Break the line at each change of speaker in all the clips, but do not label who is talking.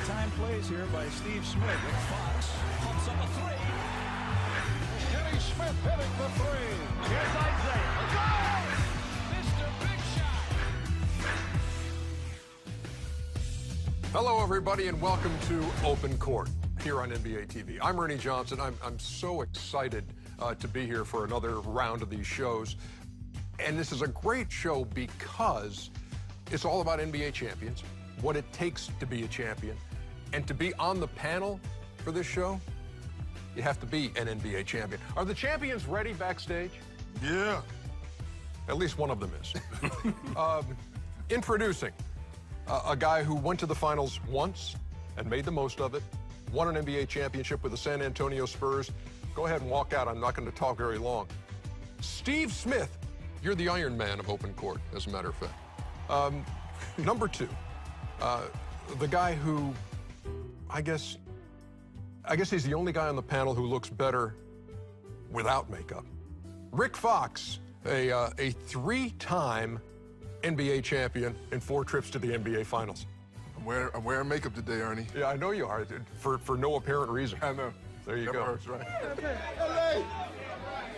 big-time plays here by Steve Smith.
Fox pumps up a three.
Kenny Smith hitting the three.
Here's Isaiah. Goal! Mr. Big Shot.
Hello, everybody, and welcome to Open Court here on NBA TV. I'm Ernie Johnson. I'm so excited to be here for another round of these shows. And this is a great show because it's all about NBA champions, what it takes to be a champion. And to be on the panel for this show, you have to be an NBA champion. Are the champions ready backstage?
Yeah.
At least one of them is. Introducing a guy who went to the finals once and made the most of it, won an NBA championship with the San Antonio Spurs. Go ahead and walk out. I'm not going to talk very long. Steve Smith, you're the Iron Man of Open Court, as a matter of fact. Number two, the guy who, I guess he's the only guy on the panel who looks better without makeup. Rick Fox, a three-time NBA champion and 4 trips to the NBA Finals.
I'm wearing makeup today, Ernie.
Yeah, I know you are, for no apparent reason.
I know.
There you
That
go.
hurts, right?
LA,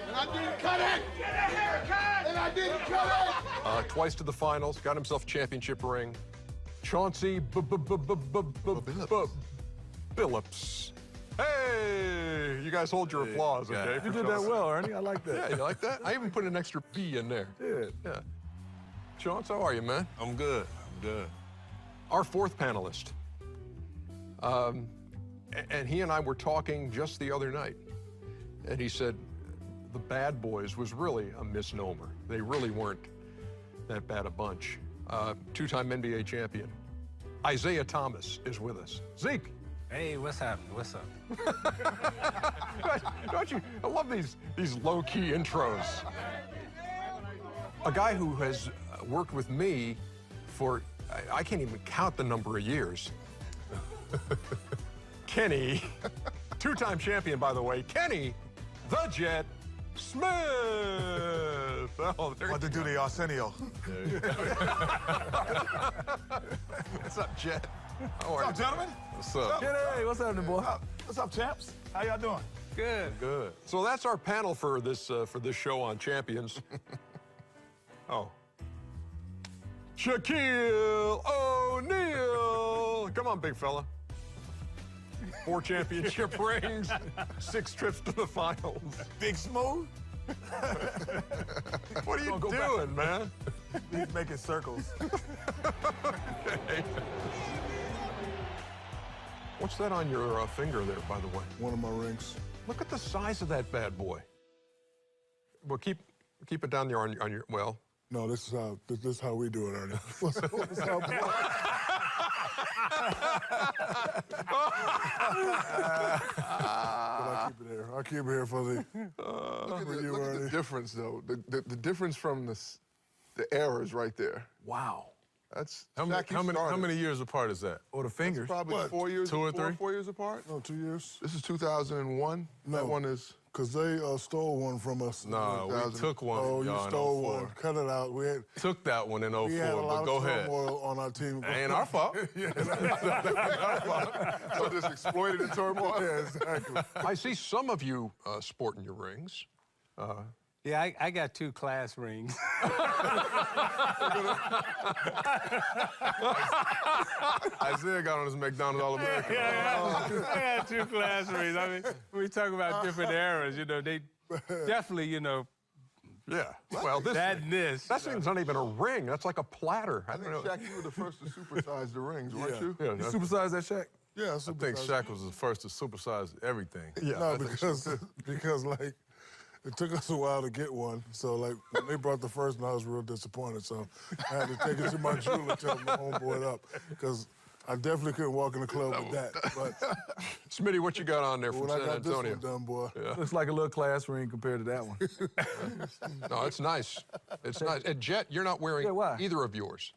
and I didn't cut it. Get a haircut. And I didn't cut it.
Twice to the finals, got himself a championship ring. Chauncey Billups. Hey, you guys hold your applause, okay?
You did that well, Ernie. I like that.
Yeah, you like that? I even put an extra B in there.
Yeah.
Chauncey, how are you, man?
I'm good. I'm good.
Our fourth panelist. And he and I were talking just the other night. And he said the Bad Boys was really a misnomer. They really weren't that bad a bunch. Two-time NBA champion. Isaiah Thomas is with us. Zeke.
Hey, what's happening? What's up?
Don't you? I love these low-key intros. A guy who has worked with me for, I can't even count the number of years. Kenny, two-time champion, by the way, Kenny, the Jet Smith. Oh,
What to do the Arsenio?
What's up, Jet? How are
What's up,
you?
gentlemen?
What's up?
Hey, what's happening, boy?
What's up, champs? How y'all doing?
Good.
Good. So that's our panel for this show on champions. Oh. Shaquille O'Neal. Come on, big fella. 4 championship rings, 6 trips to the finals.
Big Smooth?
What are you doing, man?
He's making circles.
Okay. What's that on your finger there, by the way?
One of my rings.
Look at the size of that bad boy. Well, keep it down there on your, well.
No, this is how we do it, Ernie. What's how But I'll keep it here for the.
Look at the difference, though. The difference from the errors right there.
Wow.
That's
How many years apart is that? Or the fingers?
Probably
What?
4 years.
2 or 3?
4 years apart.
No, 2 years.
This is 2001.
No.
That one is.
Because they stole one from us.
Nah, we
2000.
took one.
Oh, you
y'all in
stole
04.
one. Cut it out.
Took that one in 04,
We had a lot
but go
of
ahead.
turmoil on our team.
Ain't our fault.
So just exploited the turmoil.
Yeah, exactly.
I see some of you sporting your rings.
Yeah, I got 2 class rings.
Isaiah got on his McDonald's All-American.
I had 2 class rings. I mean, when we talk about different eras, they definitely,
Yeah. Well,
that and this.
that thing's not even a ring. That's like a platter.
I think, Shaq, you were the first to supersize the rings, weren't you?
Yeah,
You
that's-
supersized that, Shaq?
Yeah,
I think Shaq was the first to supersize everything.
yeah.
No, because like it took us a while to get one. So like when they brought the first one, I was real disappointed. So I had to take it to my jeweler and tell my homeboy it up because I definitely couldn't walk in the club with that. But
Smitty, what you got on there from
when I
San
got this
Antonio?
one done, boy.
Looks like a little class ring compared to that one.
No, it's nice. It's nice. And Jet, you're not wearing
Yeah, why?
either of yours.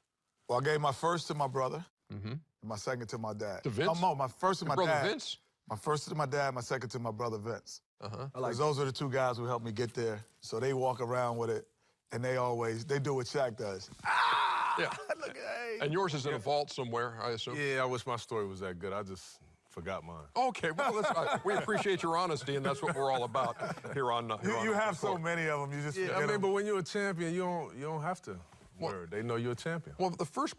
Well, I gave my first to my brother, and my second to my dad.
To Vince?
Oh, no, my first to
Your
my
brother
dad.
Vince?
My first to my dad, my second to my brother Vince.
Uh-huh.
Because those are the 2 guys who helped me get there. So they walk around with it, and they do what Shaq does. Ah!
Yeah.
Look, hey.
And yours is in a vault somewhere, I assume?
Yeah, I wish my story was that good. I just forgot mine.
Okay, well, we appreciate your honesty, and that's what we're all about here on.
You have so many of them, you just
Yeah,
forget
I mean,
them.
but when you're a champion, you don't have to worry. They know you're a champion.
Well, the first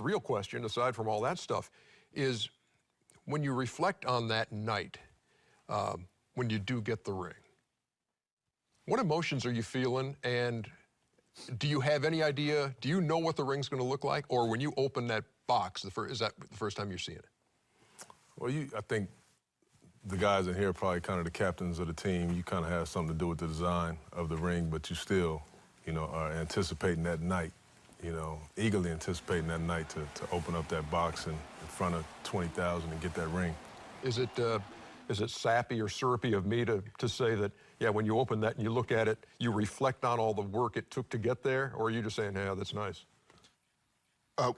real question, aside from all that stuff, is when you reflect on that night, when you do get the ring, what emotions are you feeling, and do you have any idea, do you know what the ring's going to look like, or when you open that box, is that the first time you're seeing it?
Well, I think the guys in here are probably kind of the captains of the team. You kind of have something to do with the design of the ring, but you still, are anticipating that night, eagerly anticipating that night to open up that box in front of 20,000 and get that ring.
Is it sappy or syrupy of me to say that, yeah, when you open that and you look at it, you reflect on all the work it took to get there, or are you just saying, yeah, that's nice?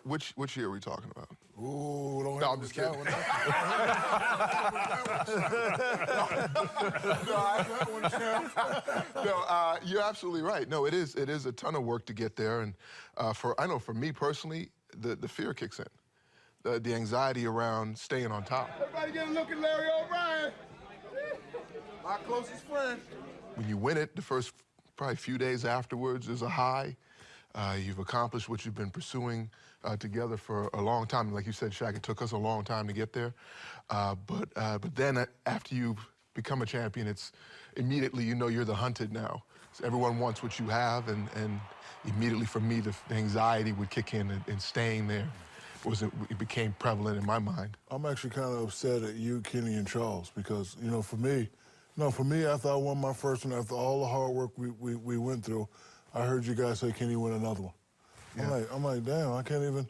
Which year are we talking about?
Ooh, don't
No, I'm just kidding. No, you're absolutely right. No, it is a ton of work to get there, and I know for me personally, the fear kicks in, the anxiety around staying on top.
Everybody get a look at Larry O'Brien. My closest friend.
When you win it, the first probably few days afterwards is a high. You've accomplished what you've been pursuing together for a long time. Like you said, Shaq, it took us a long time to get there. But then after you become a champion, it's immediately you're the hunted now. So everyone wants what you have, and immediately for me, the anxiety would kick in, and staying there it became prevalent in my mind.
I'm actually kind of upset at you, Kenny, and Charles, because, for me, after I won my first one, after all the hard work we went through, I heard you guys say, can you win another one? Yeah. I'm like, damn, I can't even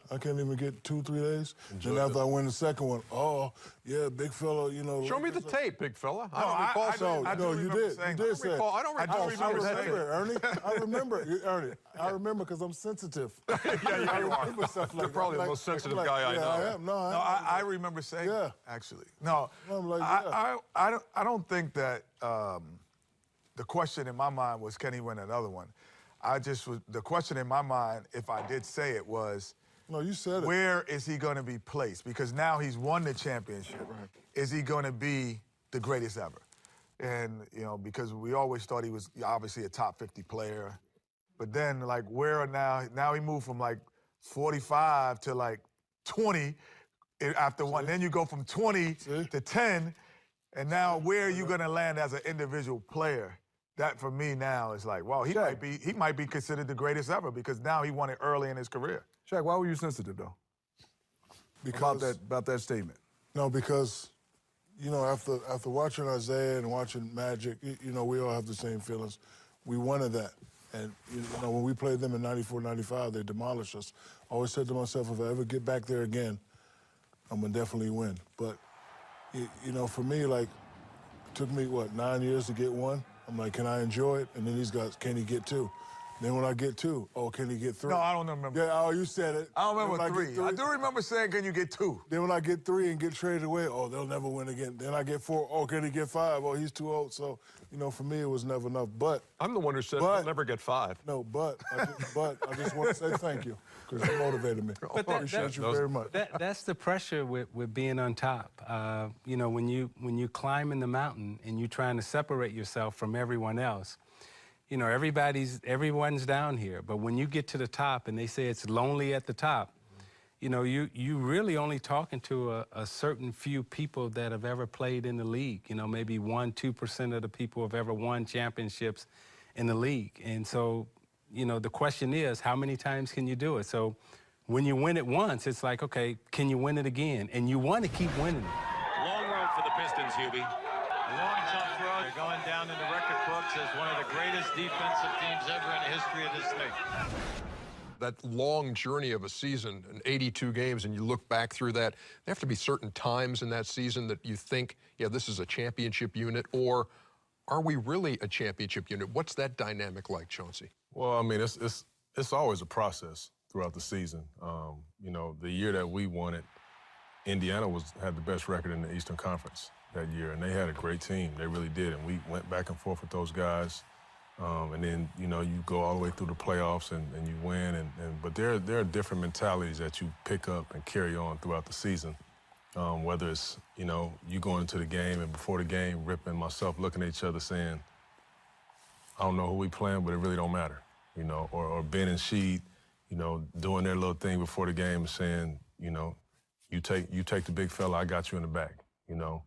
get 2-3 days. Then after I win the second one, oh, yeah, big fella,
Show me the tape, big fella.
I don't recall. You did say it.
I don't recall.
I remember, Ernie. I remember because I'm sensitive.
Yeah, you are.
Stuff like
You're probably the most sensitive guy I know.
I am.
I remember saying that, actually. No,
I'm like,
I don't think that the question in my mind was, can he win another one? The question in my mind, if I did say it, was,
no, you said it.
Where is he going to be placed? Because now he's won the championship. Right. Is he going to be the greatest ever? And, because we always thought he was obviously a top 50 player. But then, where now he moved from, 45 to, 20 after one. Then you go from 20 to 10, and now where are you going to land as an individual player? That for me now is wow, he might be considered the greatest ever because now he won it early in his career.
Shaq, why were you sensitive though?
Because
about that statement.
No, because after watching Isaiah and watching Magic, we all have the same feelings. We wanted that, and when we played them in '94, '95, they demolished us. I always said to myself, if I ever get back there again, I'm gonna definitely win. But for me, it took me 9 years to get one. I'm like, can I enjoy it? And then these guys, can he get 2? Then when I get 2, can he get 3?
No, I don't remember.
Yeah, you said it.
I don't remember 3. I do remember saying, can you get 2?
Then when I get 3 and get traded away, they'll never win again. Then I get 4, can he get 5? He's too old. So, for me, it was never enough. But
I'm the one who said he'll never get 5.
No, but I just want to say thank you because you motivated me. I appreciate you very much.
That's the pressure with being on top. When you climb in the mountain and you're trying to separate yourself from everyone else, everyone's down here. But when you get to the top and they say it's lonely at the top, you really only talking to a certain few people that have ever played in the league. Maybe 1-2% of the people have ever won championships in the league. And so, the question is, how many times can you do it? So when you win it once, it's like, okay, can you win it again? And you want to keep winning it.
Long road for the Pistons, Hubie. A long, tough road. They're going down in the record books as one of the greatest defensive teams ever in the history of this thing.
That long journey of a season, and 82 games, and you look back through that, there have to be certain times in that season that you think, yeah, this is a championship unit, or are we really a championship unit? What's that dynamic like, Chauncey?
Well, I mean, it's always a process throughout the season. The year that we won it, Indiana had the best record in the Eastern Conference that year, and they had a great team. They really did, and we went back and forth with those guys. And then, you know, you go all the way through the playoffs and you win. But there are different mentalities that you pick up and carry on throughout the season. Whether it's, you know, you going into the game and before the game, Rip and myself looking at each other saying, I don't know who we playing, but it really don't matter, you know, or Ben and Sheed, you know, doing their little thing before the game and saying, you know, you take the big fella, I got you in the back, you know.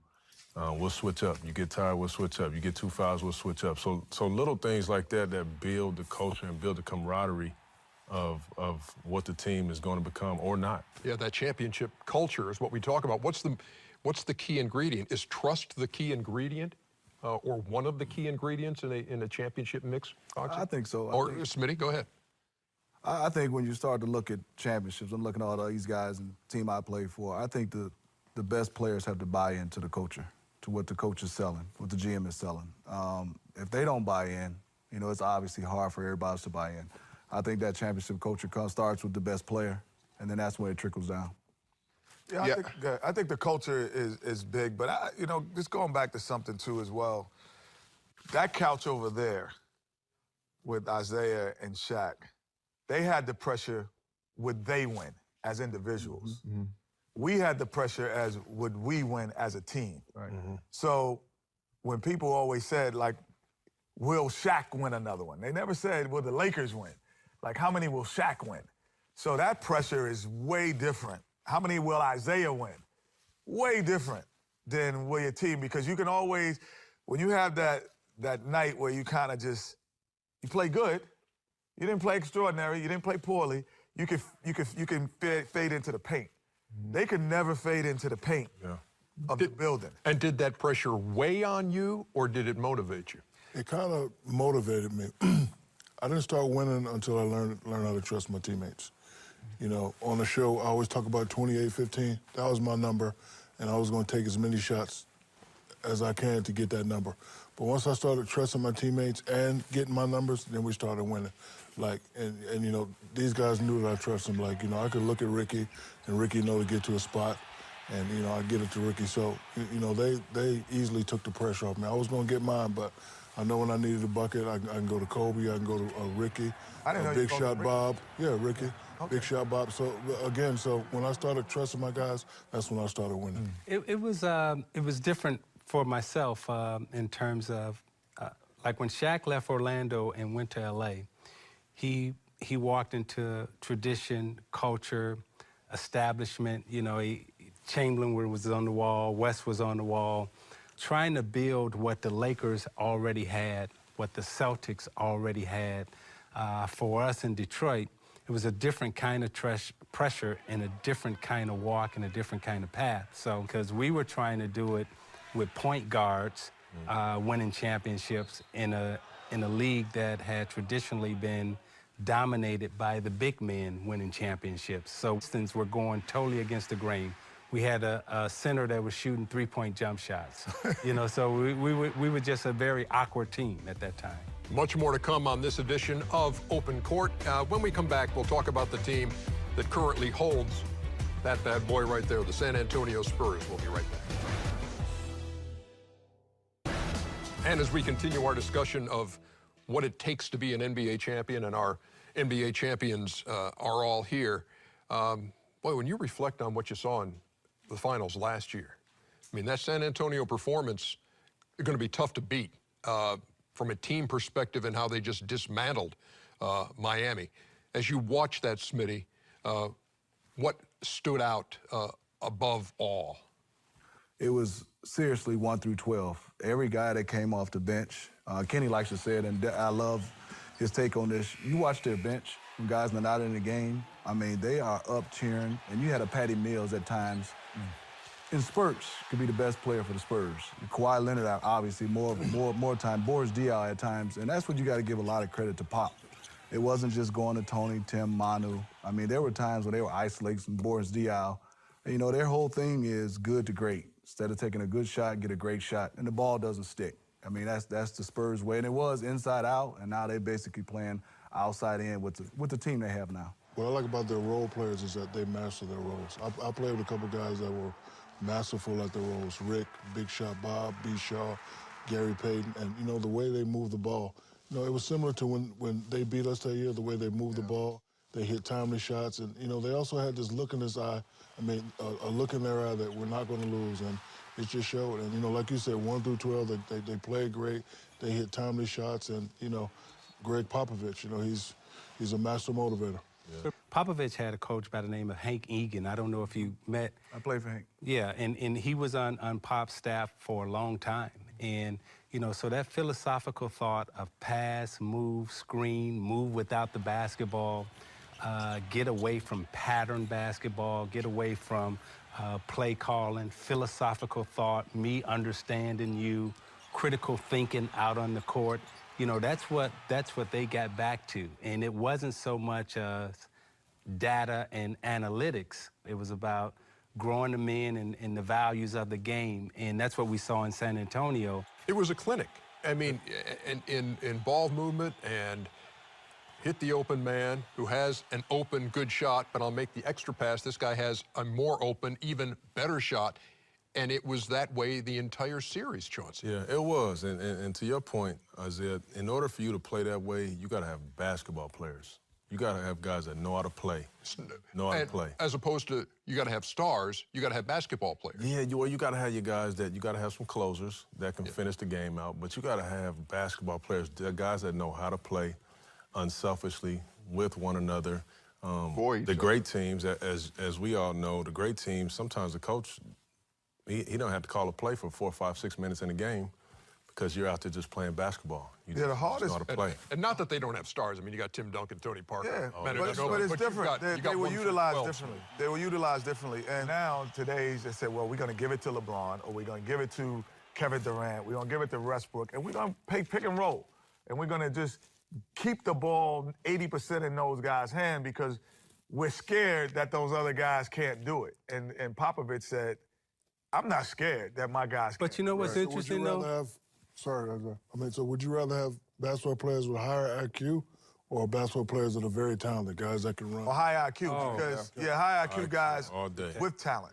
We'll switch up. You get tired, we'll switch up. You get 2 fouls, we'll switch up. So little things like that build the culture and build the camaraderie of what the team is going to become or not.
Yeah, that championship culture is what we talk about. What's the key ingredient? Is trust the key ingredient, or one of the key ingredients in a championship mix, Foxy?
I think so.
Smitty, go ahead.
I think when you start to look at championships, I'm looking at all these guys and the team I play for, I think the best players have to buy into the culture, to what the coach is selling, what the GM is selling. If they don't buy in, you know, it's obviously hard for everybody else to buy in. I think that championship culture starts with the best player, and then that's when it trickles down.
Yeah, I think the culture is big, but you know, just going back to something too as well. That couch over there with Isaiah and Shaq, they had the pressure, would they win as individuals? Mm-hmm. We had the pressure as would we win as a team. Right. Mm-hmm. So when people always said, like, will Shaq win another one? They never said, will the Lakers win? Like, how many will Shaq win? So that pressure is way different. How many will Isaiah win? Way different than will your team, because you can always, when you have that night where you kind of just, you play good, you didn't play extraordinary, you didn't play poorly, you can fade into the paint. Mm-hmm. They could never fade into the paint of the building.
And did that pressure weigh on you, or did it motivate you?
It kind of motivated me. I didn't start winning until I learned how to trust my teammates. You know, on the show, I always talk about 28-15. That was my number, and I was going to take as many shots as I can to get that number. But once I started trusting my teammates and getting my numbers, then we started winning. Like, and you know, these guys knew that I trust them. Like, you know, I could look at Ricky, and Ricky know to get to a spot, and, you know, I get it to Ricky. So, you know, they easily took the pressure off me. I was going to get mine, but I know when I needed a bucket, I can go to Kobe, I can go to Ricky.
I didn't know
Big Shot Bob. Yeah, Ricky. Okay. Big Shot Bob. So, again, when I started trusting my guys, that's when I started winning.
It was different for myself in terms of, like when Shaq left Orlando and went to L.A., he walked into tradition, culture, establishment. You know, Chamberlain was on the wall, West was on the wall, trying to build what the Lakers already had, what the Celtics already had. For us in Detroit, it was a different kind of pressure and a different kind of walk and a different kind of path. So, because we were trying to do it with point guards, winning championships in a league that had traditionally been dominated by the big men winning championships. So, since we're going totally against the grain, we had a center that was shooting three-point jump shots. You know, so we were just a very awkward team at that time.
Much more to come on this edition of Open Court. When we come back, we'll talk about the team that currently holds that bad boy right there, the San Antonio Spurs. We'll be right back. And as we continue our discussion of what it takes to be an NBA champion, and our NBA champions are all here, boy, when you reflect on what you saw in the finals last year, I mean, that San Antonio performance is going to be tough to beat from a team perspective and how they just dismantled Miami. As you watch that, Smitty, what stood out above all?
It was seriously 1 through 12. Every guy that came off the bench, Kenny likes to say it, and I love his take on this. You watch their bench, when guys are not in the game, I mean, they are up cheering, and you had a Patty Mills at times. In spurts, could be the best player for the Spurs. Kawhi Leonard, obviously, more time. Boris Diaw at times, and that's what you got to give a lot of credit to Pop. It wasn't just going to Tony, Tim, Manu. I mean, there were times when they were isolating Boris Diaw. You know, their whole thing is good to great. Instead of taking a good shot, get a great shot, and the ball doesn't stick. I mean, that's the Spurs way, and it was inside out, and now they're basically playing outside in with the team they have now.
What I like about their role players is that they master their roles. I played with a couple guys that were masterful at their roles. Rick, Big Shot Bob, B. Shaw, Gary Payton, and, you know, the way they move the ball You know, it was similar to when they beat us that year, the way they moved the ball. They hit timely shots, and, you know, they also had this look in his eye, a look in their eye that we're not going to lose, and it just showed. And, you know, like you said, 1 through 12, they played great. They hit timely shots, and, you know, Greg Popovich, you know, he's a master motivator.
Yeah. Popovich had a coach by the name of Hank Egan. I don't know if you met.
I played for Hank.
Yeah, and he was on Pop's staff for a long time. And, you know, so that philosophical thought of pass, move, screen, move without the basketball, get away from pattern basketball, get away from play calling, philosophical thought, me understanding you, critical thinking out on the court. You know, that's what they got back to. And it wasn't so much data and analytics. It was about growing the men and the values of the game. And that's what we saw in San Antonio.
It was a clinic. I mean, in ball movement and hit the open man who has an open, good shot, but I'll make the extra pass. This guy has a more open, even better shot. And it was that way the entire series, Chauncey.
Yeah, it was. And to your point, Isaiah, in order for you to play that way, you got to have basketball players. You got to have guys that know how to play.
As opposed to you got to have stars, you got to have basketball players.
Yeah, you got to have your guys that you got to have some closers that can finish the game out, but you got to have basketball players, guys that know how to play unselfishly with one another. The great teams, as we all know, the great teams, sometimes the coach, he don't have to call a play for 4, 5, 6 minutes in a game because you're out there just playing basketball. You
the hardest.
know how to play.
And not that they don't have stars. I mean, you got Tim Duncan, Tony Parker.
Yeah,
but
it's different. They were utilized
12.
differently. They were utilized differently. And now, today's, they said, well, we're going to give it to LeBron, or we're going to give it to Kevin Durant, we're going to give it to Westbrook, and we're going to pick and roll. And we're going to just keep the ball 80% in those guys' hands because we're scared that those other guys can't do it. And Popovich said, I'm not scared that my guys can't.
But you know what's interesting, though?
So would you rather have basketball players with higher IQ or basketball players that are very talented, guys that can run?
Well, high IQ, because, high IQ guys
all day.
with talent.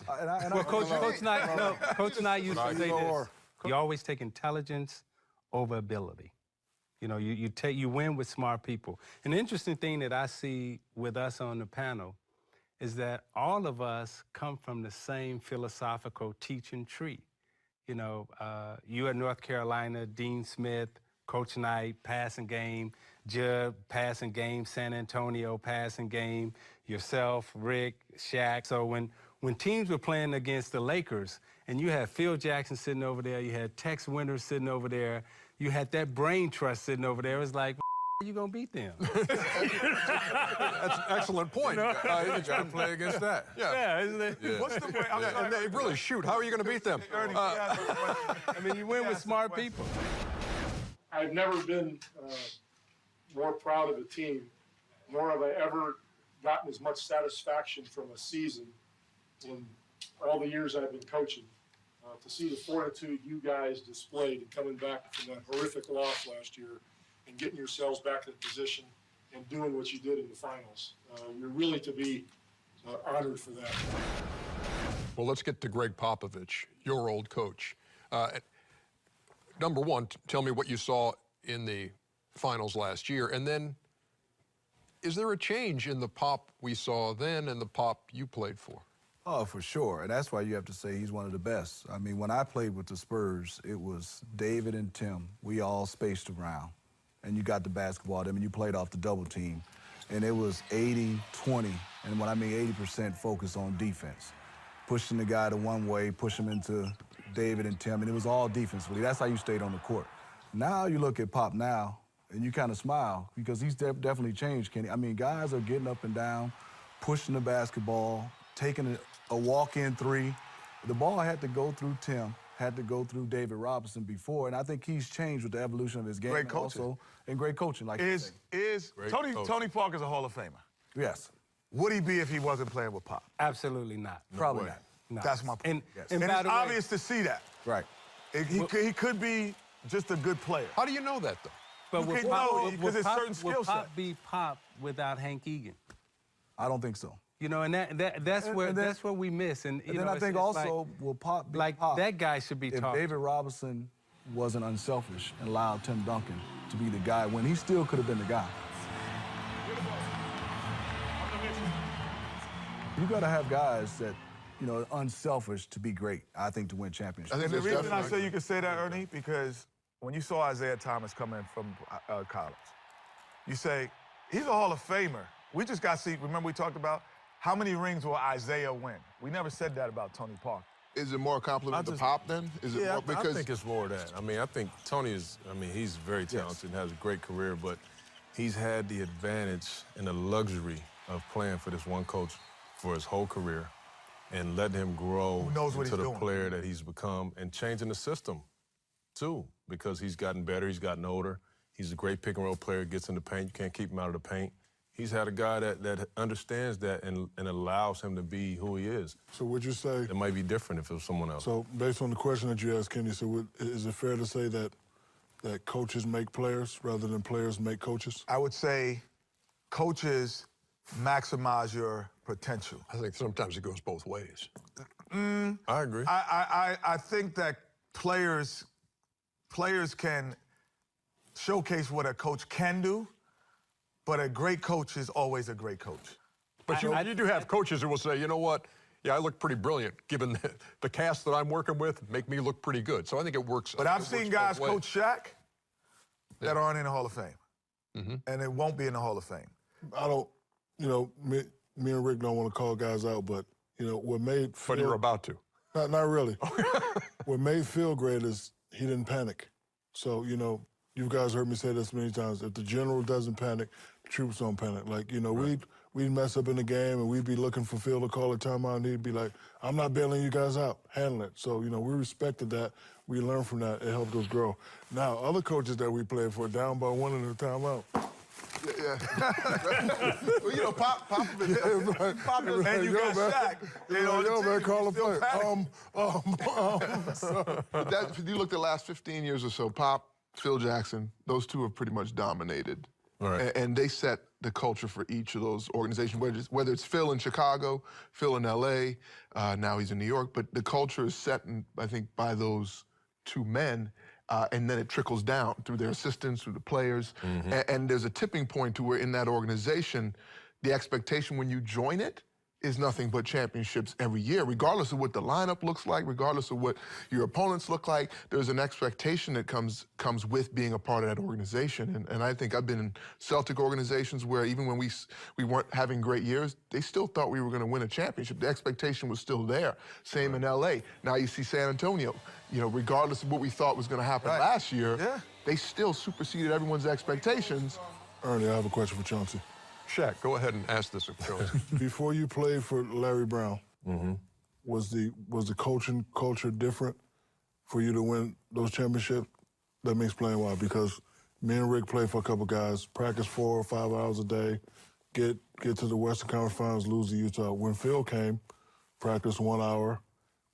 Well, Coach Knight used to say this. You always take intelligence over ability. You know, you win with smart people. An interesting thing that I see with us on the panel is that all of us come from the same philosophical teaching tree. You know, you at North Carolina, Dean Smith, Coach Knight, passing game, Judd, passing game, San Antonio, passing game, yourself, Rick, Shaq. So when teams were playing against the Lakers and you had Phil Jackson sitting over there, you had Tex Winters sitting over there, you had that brain trust sitting over there, it was like, you gonna beat them?
That's an excellent point.
You got to play against that.
Yeah, isn't it?
Yeah.
What's the point?
And they really shoot. How are you going to beat them?
I mean, you win with smart people.
I've never been more proud of a team, nor have I ever gotten as much satisfaction from a season in all the years I've been coaching. To see the fortitude you guys displayed and coming back from that horrific loss last year and getting yourselves back in position and doing what you did in the finals. You're really to be honored for that.
Well, let's get to Greg Popovich, your old coach. Number one, tell me what you saw in the finals last year, and then is there a change in the Pop we saw then and the Pop you played for?
Oh, for sure, and that's why you have to say he's one of the best. I mean, when I played with the Spurs, it was David and Tim. We all spaced around, and you got the basketball to them, and you played off the double team. And it was 80-20, and when I mean 80% focus on defense. Pushing the guy to one way, push him into David and Tim, and it was all defensively. That's how you stayed on the court. Now you look at Pop now, and you kind of smile because he's definitely changed, Kenny. I mean, guys are getting up and down, pushing the basketball, taking a walk-in three. The ball had to go through Tim, had to go through David Robinson before, and I think he's changed with the evolution of his game.
Great coaching.
Also, and great coaching, like
Tony Parker's a Hall of Famer?
Yes.
Would he be if he wasn't playing with Pop?
Absolutely not.
Probably not.
No.
That's my point.
And
it's
by the way,
obvious to see that.
Right.
He could be just a good player.
How do you know that, though?
But
You
would
can't
Pop,
know,
would
'cause it's
Pop-
certain skill
would Pop
set.
be Pop without Hank Egan?
I don't think so.
You know, and that's where we miss. And you
And then
know,
I think
it's
also
like,
will Pop be
like
Pop
that guy should be
if
taught.
David Robinson wasn't unselfish and allowed Tim Duncan to be the guy when he still could have been the guy. You got to have guys that, you know, are unselfish to be great, I think, to win championships.
And the reason I say you can say that, Ernie, because when you saw Isaiah Thomas come in from college, you say, he's a Hall of Famer. We just got to see, remember we talked about how many rings will Isaiah win? We never said that about Tony Parker.
Is it more a compliment to Pop then? Is it more because
I think it's more that. I mean, I think Tony is, I mean, he's very talented and has a great career, but he's had the advantage and the luxury of playing for this one coach for his whole career and letting him grow into the player that he's become and changing the system, too, because he's gotten better, he's gotten older. He's a great pick-and-roll player, gets in the paint. You can't keep him out of the paint. He's had a guy that understands that and allows him to be who he is.
So would you say...
It might be different if it was someone else.
So based on the question that you asked, Kenny, so is it fair to say that coaches make players rather than players make coaches?
I would say coaches maximize your potential.
I think sometimes it goes both ways.
I agree.
I think that players can showcase what a coach can do, but a great coach is always a great coach.
But you do have coaches who will say, you know what, yeah, I look pretty brilliant given the cast that I'm working with, make me look pretty good. So I think it works.
But I've seen guys coach Shaq that aren't in the Hall of Fame. And it won't be in the Hall of Fame.
I don't, you know, me and Rick don't want to call guys out, but, you know, what made Phil...
But you're about to.
Not really. What made Phil great is he didn't panic. So, you know, you guys heard me say this many times. If the general doesn't panic, the troops don't panic. Like, you know, we'd mess up in the game and we'd be looking for Phil to call a timeout and he'd be like, I'm not bailing you guys out. Handle it. So, you know, we respected that. We learned from that. It helped us grow. Now, other coaches that we played for down by one in the timeout.
Well, you know, Popovich.
And you got Shaq. You know,
yo, man, call a play.
If you looked at the last 15 years or so, Pop, Phil Jackson, those two have pretty much dominated.
Right.
And they set the culture for each of those organizations, whether it's Phil in Chicago, Phil in L.A., now he's in New York, but the culture is set, I think, by those two men. And then it trickles down through their assistants, through the players. And there's a tipping point to where in that organization, the expectation when you join it is nothing but championships every year, regardless of what the lineup looks like, regardless of what your opponents look like. There's an expectation that comes with being a part of that organization. And I think I've been in Celtic organizations where even when we weren't having great years, they still thought we were going to win a championship. The expectation was still there. Same in L.A. Now you see San Antonio. You know, regardless of what we thought was going to happen last year, they still superseded everyone's expectations.
Ernie, I have a question for Chauncey.
Shaq, go ahead and ask this of Chauncey.
Before you played for Larry Brown, was the coaching culture different for you to win those championships? Let me explain why. Because me and Rick played for a couple guys, practice 4 or 5 hours a day, get to the Western Conference Finals, lose to Utah. When Phil came, practice 1 hour,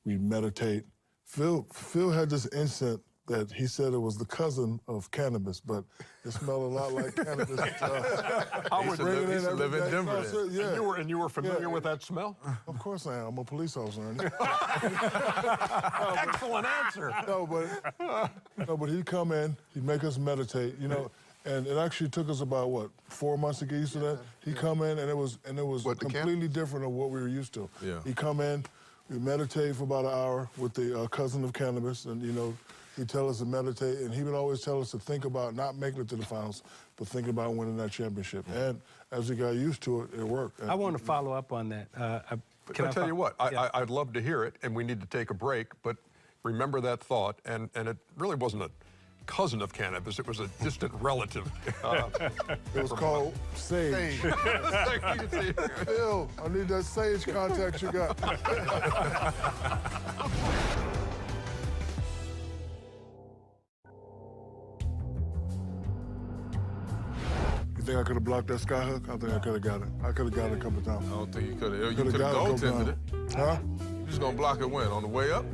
we meditate. Phil had this instant that he said it was the cousin of cannabis, but it smelled a lot like cannabis.
I would
live in Denver.
Yeah.
And you were familiar with that smell?
Of course I am. I'm a police officer.
Excellent answer.
No, but he'd come in, he'd make us meditate, you know, and it actually took us about, what, 4 months to get used to that? He'd come in, and it was completely different of what we were used to.
Yeah.
He'd come in, we'd meditate for about an hour with the cousin of cannabis, and, you know, he'd tell us to meditate, and he would always tell us to think about not making it to the finals, but think about winning that championship. And as we got used to it, it worked.
I want to follow up on that.
Can I tell you what? I'd love to hear it, and we need to take a break, but remember that thought, and it really wasn't a cousin of cannabis, it was a distant relative.
It was called Sage. Phil, I need that Sage contact you got. You think I could have blocked that skyhook? I think I could have got it. I could have got it a couple times.
I don't think you could have. You could have goaltended it.
Huh?
You just gonna block it when? On the way up?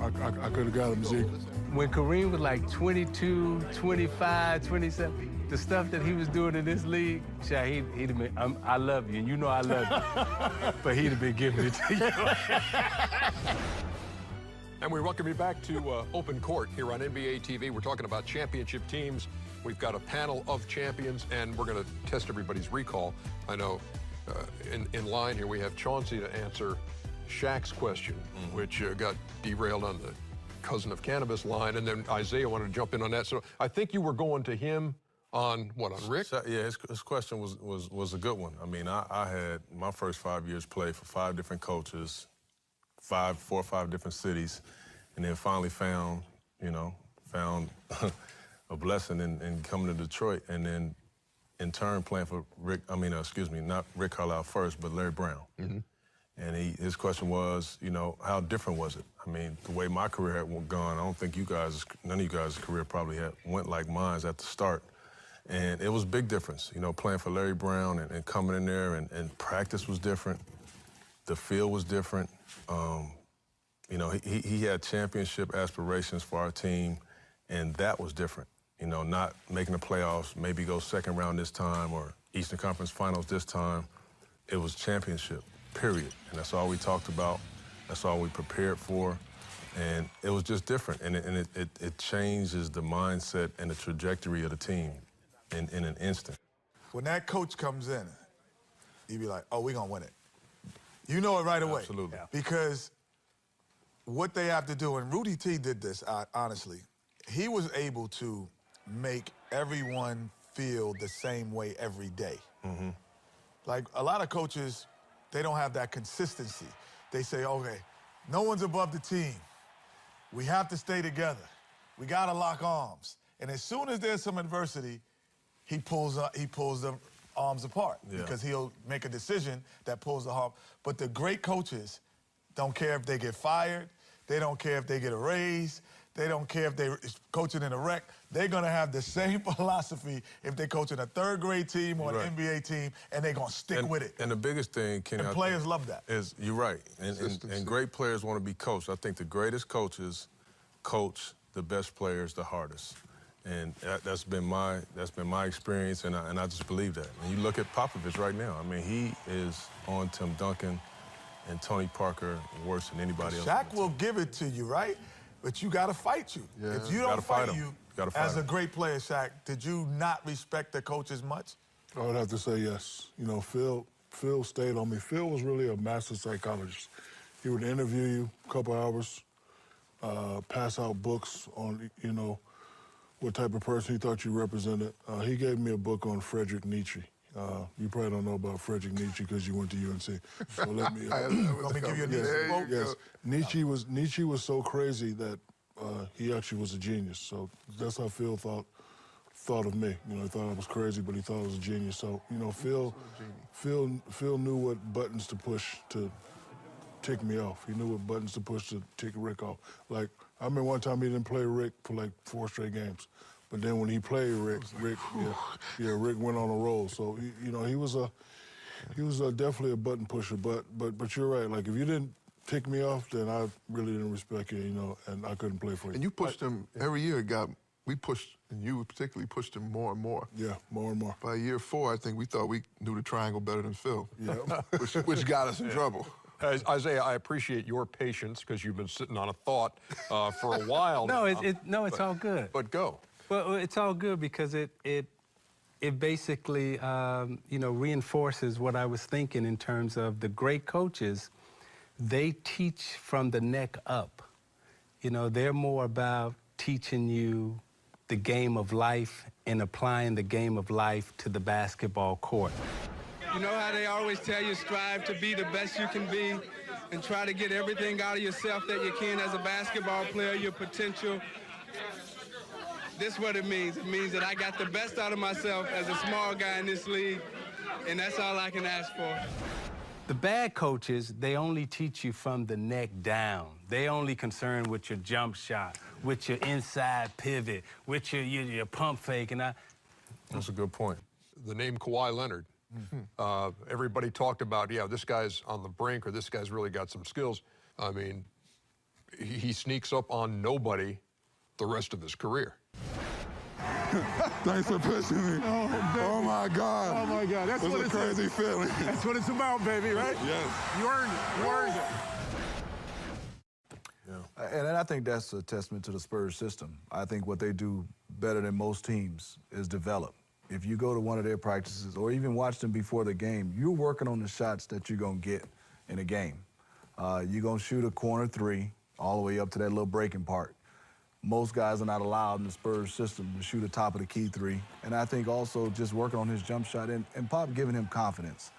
I could have got him, Zeke.
When Kareem was like 22, 25, 27, the stuff that he was doing in this league, Shaq, he'd have been, I love you, and you know I love you, but he'd have been giving it to you.
And we welcome you back to Open Court here on NBA TV. We're talking about championship teams. We've got a panel of champions, and we're going to test everybody's recall. I know in line here we have Chauncey to answer Shaq's question, which got derailed on the cousin of cannabis line, and then Isaiah wanted to jump in on that. So I think you were going to him on what, on Rick?
Yeah, his question was a good one. I mean, I had my first 5 years play for 5 different coaches, 4 or 5 different cities, and then finally found a blessing in coming to Detroit, and then in turn playing for not Rick Carlisle first, but Larry Brown. And his question was, how different was it? I mean, the way my career had gone, I don't think none of you guys' career probably went like mine's at the start. And it was a big difference, playing for Larry Brown and coming in there, and practice was different. The field was different. He had championship aspirations for our team, and that was different. Not making the playoffs, maybe go second round this time or Eastern Conference Finals this time. It was championship, period. And that's all we talked about. That's all we prepared for. And it was just different. And it changes the mindset and the trajectory of the team in an instant.
When that coach comes in, you be like, oh, we're going to win it. You know it right away.
Absolutely.
Because what they have to do, and Rudy T did this, honestly, he was able to make everyone feel the same way every day. Like, a lot of coaches, they don't have that consistency. They say, okay, no one's above the team. We have to stay together. We got to lock arms. And as soon as there's some adversity, he pulls the arms apart because he'll make a decision that pulls the arm. But the great coaches don't care if they get fired. They don't care if they get a raise. They don't care if they're coaching in a rec. They're going to have the same philosophy if they're coaching a third-grade team or an NBA team, and they're going to stick with it.
And the biggest thing, Kenny,
and players love that.
You're right. And great players want to be coached. I think the greatest coaches coach the best players the hardest. And that's been my experience, and I just believe that. And you look at Popovich right now. I mean, he is on Tim Duncan and Tony Parker worse than anybody else.
Shaq will give it to you, right? But you got to fight you. Yeah. If you don't fight you, as a great player, Shaq, did you not respect the coach as much?
I would have to say yes. Phil stayed on me. Phil was really a master psychologist. He would interview you a couple hours, pass out books on, what type of person he thought you represented. He gave me a book on Friedrich Nietzsche. You probably don't know about Friedrich Nietzsche because you went to UNC. So let me
give you a Nietzsche quote.
Yes, Nietzsche was so crazy that he actually was a genius. So that's how Phil thought of me. He thought I was crazy, but he thought I was a genius. So Phil knew what buttons to push to tick me off. He knew what buttons to push to tick Rick off. Like, I remember one time he didn't play Rick for like 4 straight games. But then when he played Rick went on a roll. So he was definitely a button pusher. But you're right. Like, if you didn't tick me off, then I really didn't respect you. And I couldn't play for you.
And you pushed him every year. We pushed, and you particularly pushed him more and more.
Yeah, more and more.
By year 4, I think we thought we knew the triangle better than Phil.
Yeah,
which got us in trouble.
Isaiah, I appreciate your patience because you've been sitting on a thought for a while.
No, it's all good.
But go.
Well, it's all good because it basically, reinforces what I was thinking in terms of the great coaches. They teach from the neck up. They're more about teaching you the game of life and applying the game of life to the basketball court.
You know how they always tell you strive to be the best you can be and try to get everything out of yourself that you can as a basketball player, your potential. This is what it means. It means that I got the best out of myself as a small guy in this league, and that's all I can ask for.
The bad coaches, they only teach you from the neck down. They only concerned with your jump shot, with your inside pivot, with your pump fake, and
That's a good point.
The name Kawhi Leonard. Everybody talked about, this guy's on the brink or this guy's really got some skills. I mean, he sneaks up on nobody the rest of his career.
Thanks for pushing me. Oh my God.
Oh my God. That's what
it's a crazy feeling.
That's what it's about, baby, right?
Yes.
You earned it. You earned it.
And I think that's a testament to the Spurs system. I think what they do better than most teams is develop. If you go to one of their practices or even watch them before the game, you're working on the shots that you're going to get in a game. You're going to shoot a corner three all the way up to that little breaking part. Most guys are not allowed in the Spurs system to shoot a top of the key three. And I think also just working on his jump shot and Pop giving him confidence.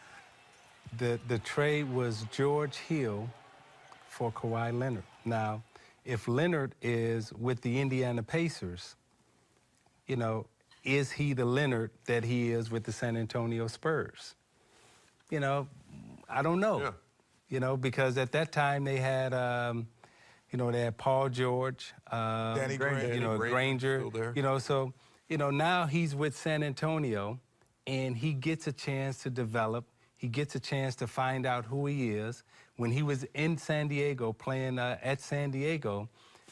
The trade was George Hill for Kawhi Leonard. Now, if Leonard is with the Indiana Pacers, you know, is he the Leonard that he is with the San Antonio Spurs? You know, I don't know.
Yeah.
You know, because at that time they had, you know, they had Paul George,
Danny Granger,
you know, Granger,
still there.
you know, so, you know, now he's with San Antonio and he gets a chance to develop. He gets a chance to find out who he is. When he was in San Diego playing at San Diego,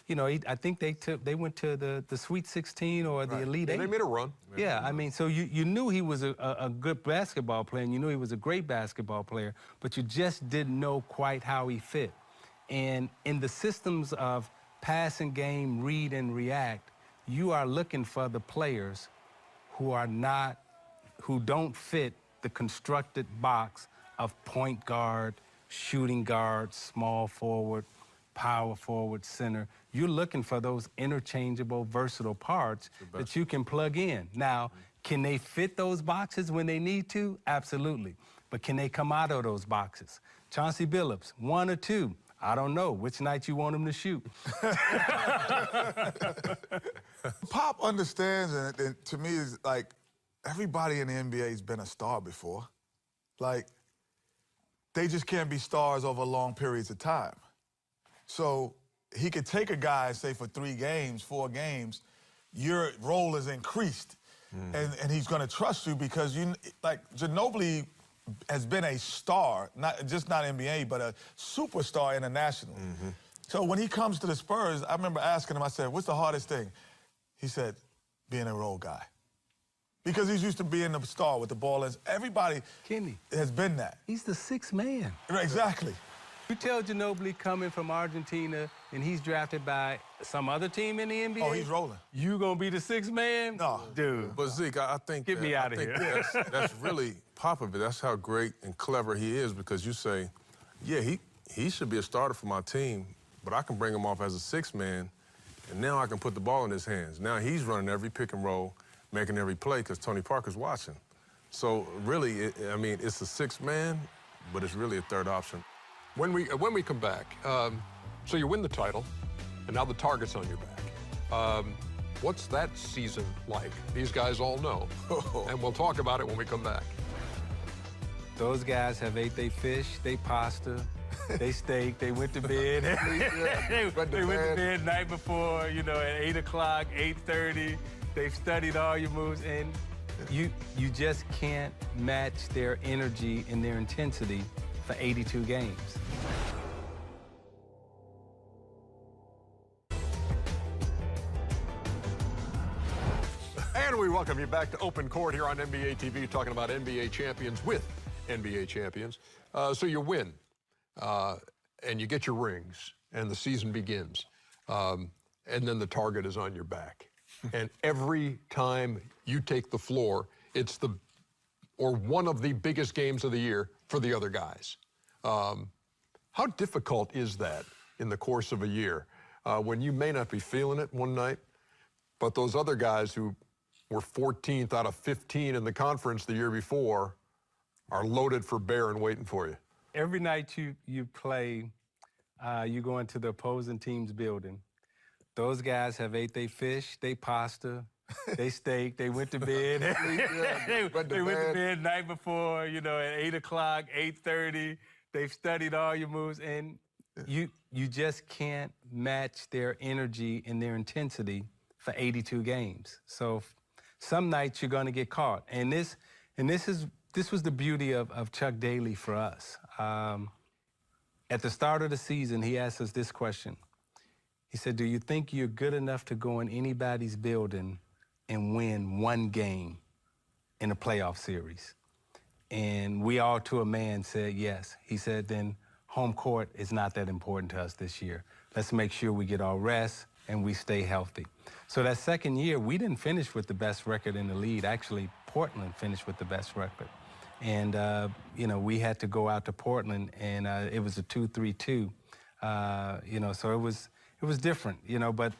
you know, I think they went to the Sweet 16 or the Elite Eight.
They made a run.
Yeah, I mean, so you knew he was a good basketball player, and you knew he was a great basketball player, but you just didn't know quite how he fit. And in the systems of pass and game, read and react, you are looking for the players who don't fit the constructed box of point guard, shooting guard, small forward, power forward, center. You're looking for those interchangeable, versatile parts that you can plug in. Now, can they fit those boxes when they need to? Absolutely. But can they come out of those boxes? Chauncey Billups, 1 or 2. I don't know which night you want him to shoot.
Pop understands, and to me, is like, everybody in the NBA has been a star before. Like, they just can't be stars over long periods of time. So he could take a guy, say, for 3 games, 4 games, your role is increased. And he's going to trust you because, like, Ginobili has been a star, not NBA, but a superstar internationally. So when he comes to the Spurs, I remember asking him, I said, what's the hardest thing? He said, being a role guy. Because he's used to being the star with the ball. Everybody
Kenny
has been that.
He's the 6th man.
Exactly.
You tell Ginobili coming from Argentina and he's drafted by some other team in the NBA.
Oh, he's rolling.
You gonna be the 6th man?
No.
Dude.
But Zeke, I think
Get me out of here.
That's really Popovich. That's how great and clever he is, because you say, yeah, he should be a starter for my team, but I can bring him off as a 6th man, and now I can put the ball in his hands. Now he's running every pick and roll, making every play because Tony Parker's watching. So really, I mean, it's a 6th man, but it's really a 3rd option.
When we come back, so you win the title, and now the target's on your back. What's that season like? These guys all know, and we'll talk about it when we come back.
Those guys have ate they fish, they pasta, they steak, they went to bed. they went to bed night before, you know, at 8 o'clock, 8:30. They've studied all your moves, and you just can't match their energy and their intensity for 82 games.
And we welcome you back to Open Court here on NBA TV, talking about NBA champions with NBA champions. So you win, and you get your rings, and the season begins. And then the target is on your back. And every time you take the floor, it's one of the biggest games of the year for the other guys. How difficult is that in the course of a year when you may not be feeling it one night, but those other guys who were 14th out of 15 in the conference the year before are loaded for bear and waiting for you?
Every night you play, you go into the opposing team's building. Those guys have ate they fish, they pasta, they steak, they went to bed. they went to bed night before, you know, at 8 o'clock, 8:30. They've studied all your moves, and you just can't match their energy and their intensity for 82 games. So some nights you're going to get caught. And this was the beauty of Chuck Daly for us. At the start of the season, he asked us this question. He said, do you think you're good enough to go in anybody's building and win 1 game in a playoff series? And we all, to a man, said yes. He said, then home court is not that important to us this year. Let's make sure we get our rest and we stay healthy. So that second year, we didn't finish with the best record in the league. Actually, Portland finished with the best record. And, you know, we had to go out to Portland, and it was a 2-3-2. You know, so it was different, you know, but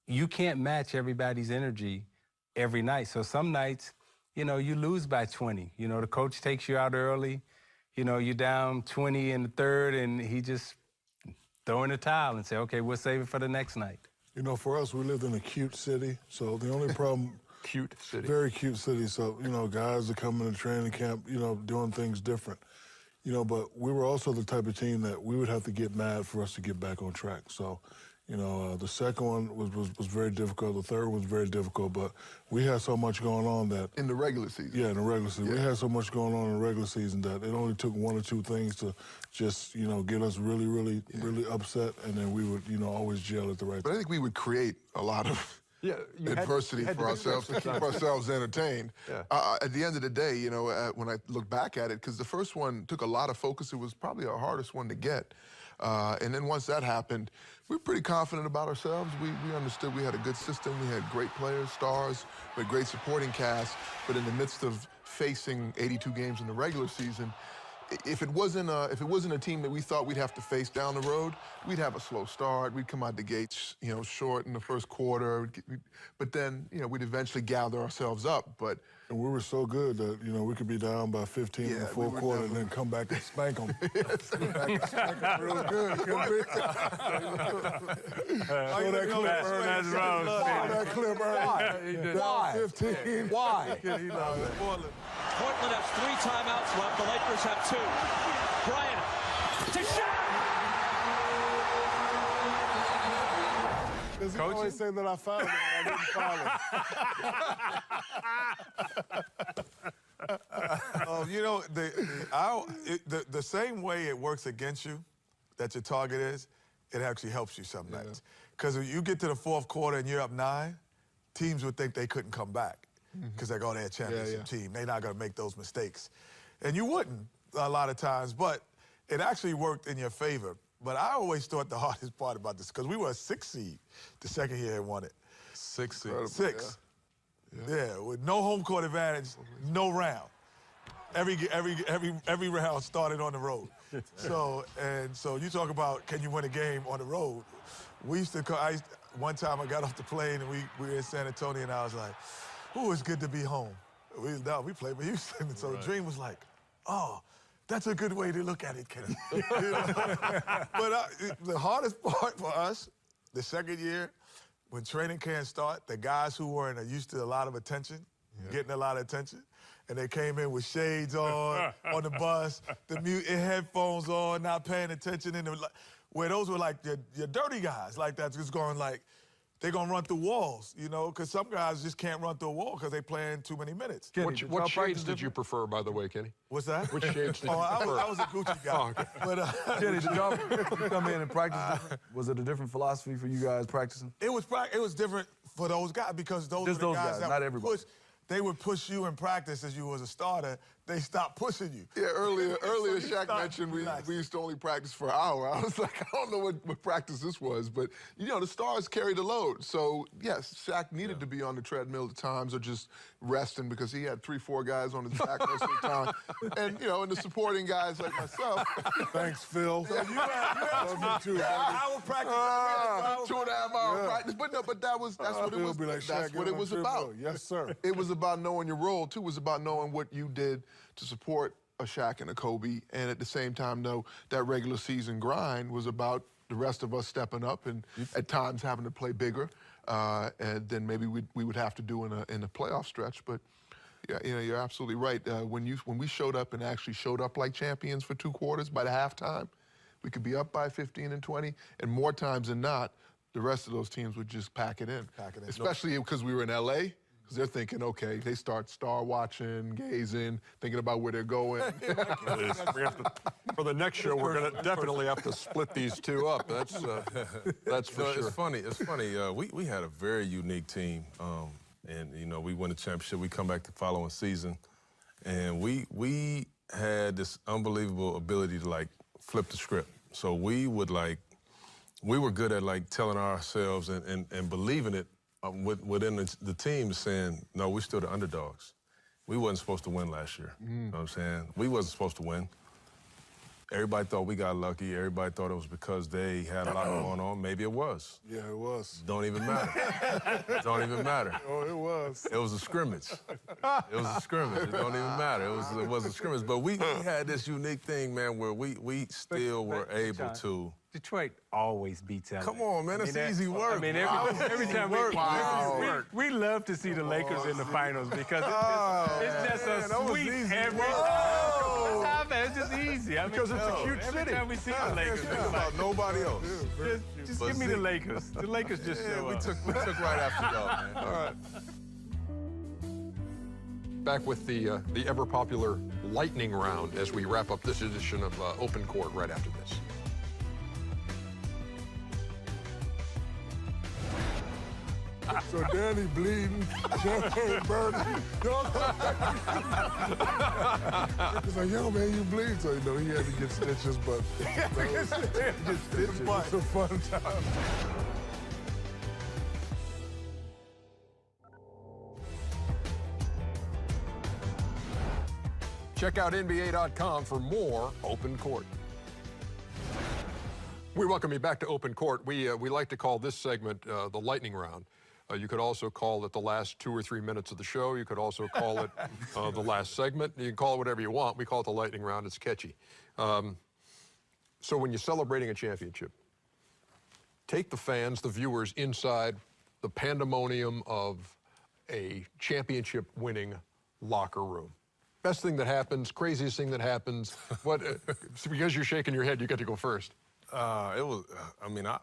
you can't match everybody's energy every night. So some nights, you know, you lose by 20. You know, the coach takes you out early. You know, you're down 20 in the third, and he just throw in the towel and say, okay, we'll save it for the next night.
You know, for us, we lived in a cute city, so the only problem...
Cute city.
Very cute city, so, you know, guys are coming to training camp, you know, doing things different. You know, but we were also the type of team that we would have to get mad for us to get back on track. So, you know, the second one was very difficult. The third one was very difficult, but we had so much going on that...
In the regular season?
Yeah, in the regular season. Yeah. We had so much going on in the regular season that it only took one or two things to just, you know, get us really, really, really upset, and then we would, you know, always gel at the right time.
But I think we would create a lot of... adversity for ourselves to keep ourselves entertained. Yeah. At the end of the day, you know, when I look back at it, because the first one took a lot of focus, it was probably our hardest one to get. And then once that happened, we were pretty confident about ourselves. We understood we had a good system, we had great players, stars, we had great supporting cast, but in the midst of facing 82 games in the regular season, if it wasn't a team that we thought we'd have to face down the road, we'd have a slow start. We'd come out the gates, you know, short in the first quarter. But then, you know, we'd eventually gather ourselves up. But
and we were so good that, you know, we could be down by 15 in the fourth quarter and then come back and spank them. Come back and spank them real good. Show that clip, Ernest. Show that clip, Ernest.
Why?
15.
Why?
Portland has 3 timeouts left. The Lakers have 2. Bryant to shot.
Because you always say that I fouled him and I didn't foul him.
You know, the same way it works against you, that your target is, it actually helps you some nights. Because if you get to the fourth quarter and you're up 9, teams would think they couldn't come back. Because they're going to a championship team. They're not going to make those mistakes. And you wouldn't a lot of times, but it actually worked in your favor. But I always thought the hardest part about this, because we were a 6 seed the second year and won it.
6 seed.
6. Yeah, with no home court advantage, no round. Every round started on the road. So you talk about, can you win a game on the road? We used to, one time I got off the plane and we were in San Antonio and I was like, ooh, it's good to be home. We played for Houston, so Dream was like, oh, that's a good way to look at it, Kenny. But the hardest part for us, the second year, when training camp start, the guys who weren't used to a lot of attention, getting a lot of attention, and they came in with shades on the bus, headphones on, not paying attention, and where those were like your dirty guys, like that, just going like, they're going to run through walls, you know, because some guys just can't run through a wall because they're playing too many minutes.
Kenny, what shades did you prefer, by the way, Kenny?
What's that?
Which shades did you prefer?
I was a Gucci guy.
Oh, okay.
But,
Kenny, did y'all come in and practice different? Was it a different philosophy for you guys practicing?
It was different for those guys because those were the guys that
not everybody.
They would push you in practice as you was a starter. They stopped pushing you.
Yeah, earlier Shaq mentioned we used to only practice for an hour. I was like, I don't know what practice this was, but, you know, the stars carry the load. So, yes, Shaq needed to be on the treadmill at times or just resting because he had 3-4 guys on his back most of the time. And, you know, and the supporting guys like myself.
Thanks, Phil.
So you had
me too,
hour practice.
2.5 hour practice. But that's what it was. That's what it was about.
Yes, sir.
It was about knowing your role, too. It was about knowing what you did to support a Shaq and a Kobe, and at the same time, know that regular season grind was about the rest of us stepping up and at times having to play bigger, and then maybe we would have to do in a playoff stretch. But yeah, you know, you're absolutely right. When we showed up and actually showed up like champions for 2 quarters by the halftime, we could be up by 15 and 20, and more times than not, the rest of those teams would just pack it in. Especially because we were in L.A., because they're thinking, okay, they start star watching, gazing, thinking about where they're going.
For the next show, we're going to definitely have to split these two up. That's for sure.
It's funny. We had a very unique team, and you know, we won the championship. We come back the following season, and we had this unbelievable ability to like flip the script. So we would we were good at telling ourselves and believing it within the team, saying, no, we're still the underdogs. We wasn't supposed to win last year. You know what I'm saying? We wasn't supposed to win. Everybody thought we got lucky. Everybody thought it was because they had a lot going on. Maybe it was.
Yeah, it was.
Don't even matter. Don't even matter.
Oh, it was.
It was a scrimmage. It was a scrimmage. It don't even matter. It was a scrimmage. But we had this unique thing, man, where we still were able to.
Detroit always beats LA.
Come on, man. That's easy work.
I mean, every time we love to see the Lakers in the finals because it's just a sweep every time. It's just easy. I mean,
Because it's a cute
every
city.
time we see the Lakers.
Think about nobody else.
Just give me the Lakers. The Lakers just show
we
up.
took right after y'all, man.
All right. Back with the ever popular lightning round as we wrap up this edition of Open Court right after this.
So Danny bleeding, champagne burning. He's like, yo, man, you bleed. So, he had to get stitches, but it's a fun time.
Check out NBA.com for more Open Court. We welcome you back to Open Court. We like to call this segment the lightning round. You could also call it the last 2 or 3 minutes of the show. You could also call it the last segment. You can call it whatever you want. We call it the lightning round. It's catchy. So when you're celebrating a championship, take the fans, the viewers, inside the pandemonium of a championship-winning locker room. Best thing that happens, craziest thing that happens. What? Because you're shaking your head, you get to go first.
It was,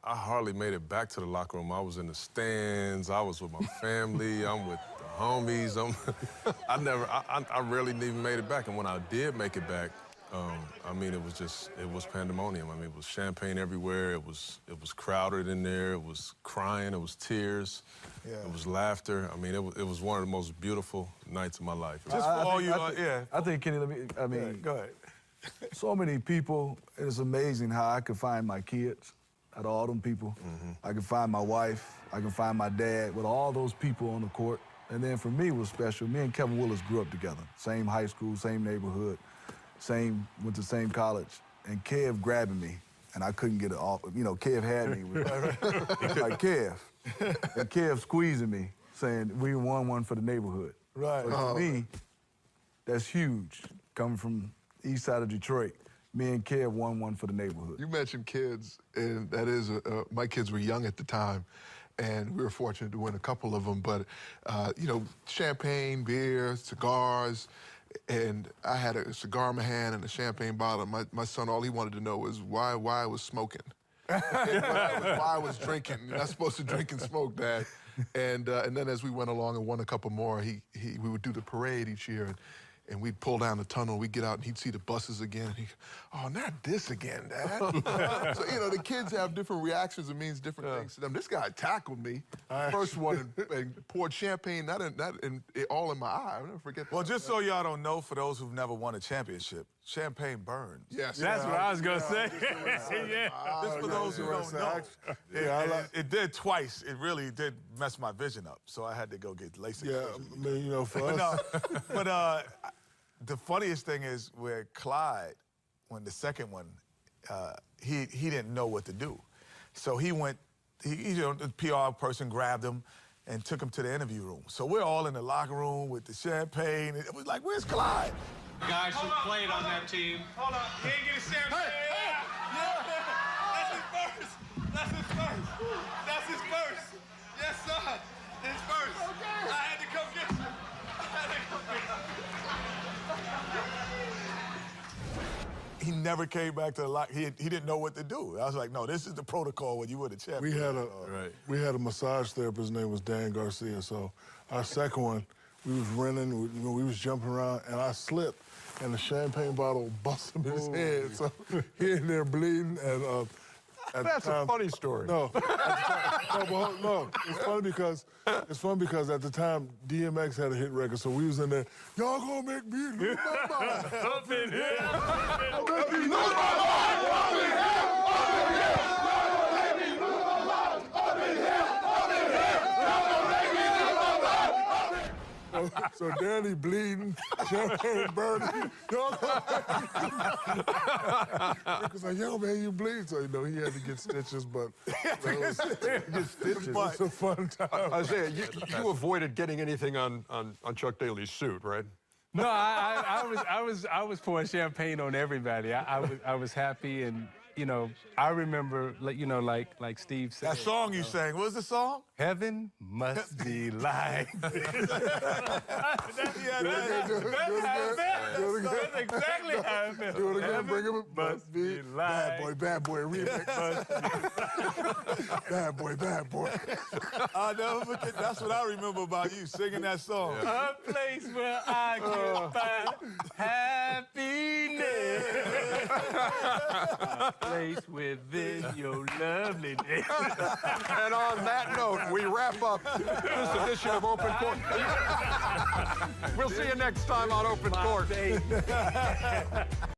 I hardly made it back to the locker room. I was in the stands. I was with my family. I'm with the homies. I rarely even made it back. And when I did make it back, it was pandemonium. It was champagne everywhere. It was crowded in there. It was crying. It was tears. Yeah. It was laughter. It was one of the most beautiful nights of my life.
Just for all you,
I think, Kenny,
go ahead.
So many people, and it's amazing how I could find my kids out of all them people. Mm-hmm. I could find my wife. I can find my dad with all those people on the court. And then for me, it was special. Me and Kevin Willis grew up together. Same high school, same neighborhood, went to same college. And Kev grabbing me, and I couldn't get it off. Kev had me. Like, Kev. And Kev squeezing me, saying, we won one for the neighborhood.
Right.
But to me, that's huge, coming from east side of Detroit. Me and Kev won one for the neighborhood.
You mentioned kids, and that is, my kids were young at the time, and we were fortunate to win a couple of them. But, champagne, beer, cigars, and I had a cigar in my hand and a champagne bottle. My son, all he wanted to know was why I was smoking. Why I was drinking. You're not supposed to drink and smoke, Dad. And then as we went along and won a couple more, we would do the parade each year. And we'd pull down the tunnel, we'd get out, and he'd see the buses again. He'd go, oh, not this again, Dad. So, the kids have different reactions. It means different things to them. This guy tackled me, first one, and poured champagne, all in my eye. I'll never forget that.
Well, just so y'all don't know, for those who've never won a championship, champagne burns.
Yes.
That's what I was going to say.
Just for those who don't know. It did twice. It really did mess my vision up, so I had to go get LASIK.
Yeah, for us.
But the funniest thing is where Clyde, when the second one, he didn't know what to do. So he went, the PR person grabbed him and took him to the interview room. So we're all in the locker room with the champagne. It was like, where's Clyde?
Guys who played on that team.
Hold on, he ain't get his champagne. That's his first. That's his first. That's his first. Yes, sir. His first. Okay. I had to come get you.
He never came back to the locker. He didn't know what to do. I was like, no, this is the protocol when you were the champion.
We had a massage therapist. His name was Dan Garcia. So our second one, we was running, we was jumping around, and I slipped, and the champagne bottle busted in his head. So he in there bleeding, and
that's a funny story.
No, it's fun because at the time DMX had a hit record, so we was in there. Y'all gonna make me lose my mind.
Up in here.
Make me lose my mind. So Danny bleeding, Champagne burning. Rick was like, yo, man, you bleed. So, he had to get stitches, but it was a fun time.
Isaiah, you avoided getting anything on Chuck Daly's suit, right?
No, I was pouring champagne on everybody. I was happy, and I remember, like Steve said.
That song you sang, what was the song?
Heaven must be like. That's exactly how it felt.
Do it again, bring him. Must be like. Bad boy remix. Bad boy.
I'll never forget. That's what I remember about you, singing that song.
A place where I can find happiness. A place within your loveliness.
And on that note, we wrap up this edition of Open Court. We'll see you next time on Open Court.